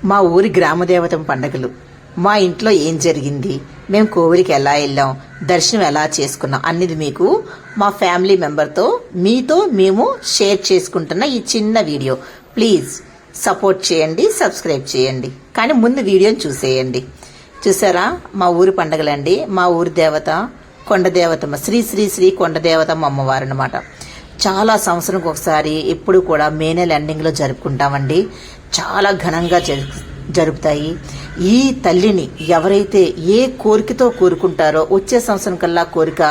మా ఊరి గ్రామదేవత పండగలు, మా ఇంట్లో ఏం జరిగింది, మేము కోవిలికి ఎలా వెళ్ళాం, దర్శనం ఎలా చేసుకున్నాం అన్నది మీకు మా ఫ్యామిలీ మెంబర్తో మీతో మేము షేర్ చేసుకుంటున్న ఈ చిన్న వీడియో. ప్లీజ్ సపోర్ట్ చేయండి, సబ్స్క్రైబ్ చేయండి. కానీ ముందు వీడియోని చూసేయండి. చూసారా, మా ఊరి పండగలండి. మా ఊరి దేవత కొండ దేవతమ్మ, శ్రీ శ్రీ శ్రీ కొండ దేవతమ్మ అమ్మవారు అన్నమాట. చాలా సంవత్సరంకి ఒకసారి ఎప్పుడు కూడా మే నెల ఎండింగ్లో జరుపుకుంటామండి. చాలా ఘనంగా జరుపుతాయి. ఈ తల్లిని ఎవరైతే ఏ కోరికతో కోరుకుంటారో వచ్చే సంవత్సరం కల్లా కోరిక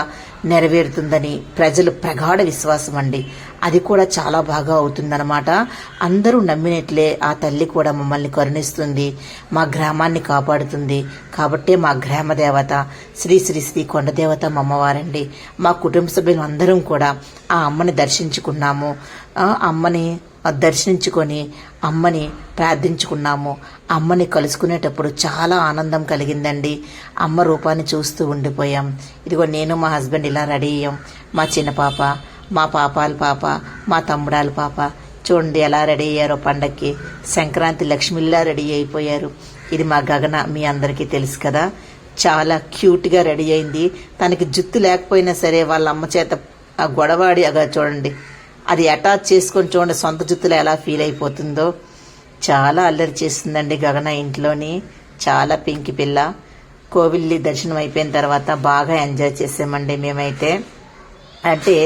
నెరవేరుతుందని ప్రజలు ప్రగాఢ విశ్వాసం అండి. అది కూడా చాలా బాగా అవుతుందన్నమాట. అందరూ నమ్మినట్లే ఆ తల్లి కూడా మమ్మల్ని కరుణిస్తుంది, మా గ్రామాన్ని కాపాడుతుంది. కాబట్టే మా గ్రామ దేవత శ్రీ శ్రీ శ్రీ కొండదేవత అమ్మవారండి. మా కుటుంబ సభ్యులు అందరం కూడా ఆ అమ్మని దర్శించుకున్నాము. అమ్మని దర్శించుకొని అమ్మని ప్రార్థించుకున్నాము. అమ్మని కలుసుకునేటప్పుడు చాలా ఆనందం కలిగిందండి. అమ్మ రూపాన్ని చూస్తూ ఉండిపోయాం. ఇదిగో నేను మా హస్బెండ్ ఇలా రెడీ అయ్యాం. మా చిన్న పాప, మా పాపాల పాప, మా తమ్ముడాల పాప చూడండి ఎలా రెడీ అయ్యారో పండక్కి. సంక్రాంతి లక్ష్మిలా రెడీ అయిపోయారు. ఇది మా గగన, మీ అందరికీ తెలుసు కదా. చాలా క్యూట్గా రెడీ అయింది. తనకి జుత్తు లేకపోయినా సరే వాళ్ళ అమ్మ చేత ఆ గొడవాడి అగా చూడండి, అది అటాచ్ చేసుకొని చూడండి సొంత జుత్తులో ఎలా ఫీల్ అయిపోతుందో. చాలా అల్లరి చేస్తుందండి గగన ఇంట్లోని. చాలా పింకి పిల్ల. కోవిల్లి దర్శనం అయిపోయిన తర్వాత బాగా ఎంజాయ్ చేసామండి మేమైతే. అంటే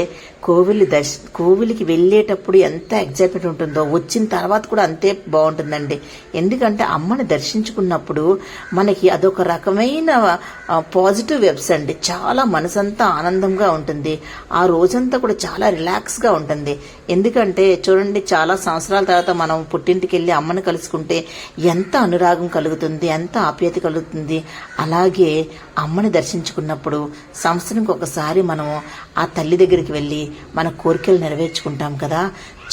కోవిలికి వెళ్ళేటప్పుడు ఎంత ఎగ్జైట్మెంట్ ఉంటుందో వచ్చిన తర్వాత కూడా అంతే బాగుంటుందండి. ఎందుకంటే అమ్మని దర్శించుకున్నప్పుడు మనకి అదొక రకమైన పాజిటివ్ వెబ్స్ అండి. చాలా మనసంతా ఆనందంగా ఉంటుంది. ఆ రోజంతా కూడా చాలా రిలాక్స్గా ఉంటుంది. ఎందుకంటే చూడండి, చాలా సంవత్సరాల తర్వాత మనం పుట్టింటికి వెళ్ళి అమ్మని కలుసుకుంటే ఎంత అనురాగం కలుగుతుంది, ఎంత ఆప్యాయత కలుగుతుంది. అలాగే అమ్మని దర్శించుకున్నప్పుడు సంవత్సరంకి ఒకసారి మనం ఆ తల్లి దగ్గరికి వెళ్ళి మన కోరికలు నెరవేర్చుకుంటాం కదా,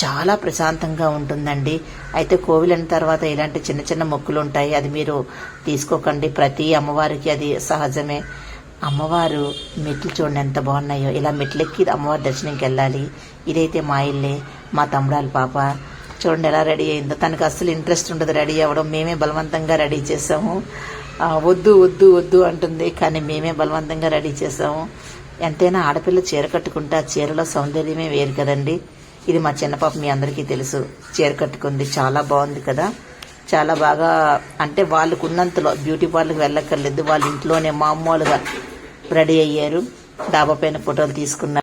చాలా ప్రశాంతంగా ఉంటుందండి. అయితే కోవిలైన తర్వాత ఇలాంటి చిన్న చిన్న మొక్కులు ఉంటాయి, అది మీరు తీసుకోకండి. ప్రతి అమ్మవారికి అది సహజమే. అమ్మవారు మెట్లు చూడండి ఎంత బాగున్నాయో. ఇలా మెట్లెక్కి అమ్మవారి దర్శనంకి వెళ్ళాలి. ఇదైతే మా ఇల్లే. మా తమ్ముడాల పాప చూడండి ఎలా రెడీ అయిందో. తనకు అస్సలు ఇంట్రెస్ట్ ఉండదు రెడీ అవ్వడం. మేమే బలవంతంగా రెడీ చేసాము. వద్దు వద్దు వద్దు అంటుంది, కానీ మేమే బలవంతంగా రెడీ చేసాము. ఎంతైనా ఆడపిల్ల చీర కట్టుకుంటే ఆ చీరలో సౌందర్యమే వేరు కదండి. ఇది మా చిన్న పాప, మీ అందరికీ తెలుసు. చీర కట్టుకుంది, చాలా బాగుంది కదా. చాలా బాగా, అంటే వాళ్ళకు ఉన్నంతలో బ్యూటీ పార్లర్కి వెళ్ళక్కర్లేదు. వాళ్ళ ఇంట్లోనే మామూలుగా రెడీ అయ్యారు. డాబా పైన ఫోటోలు తీసుకున్నారు.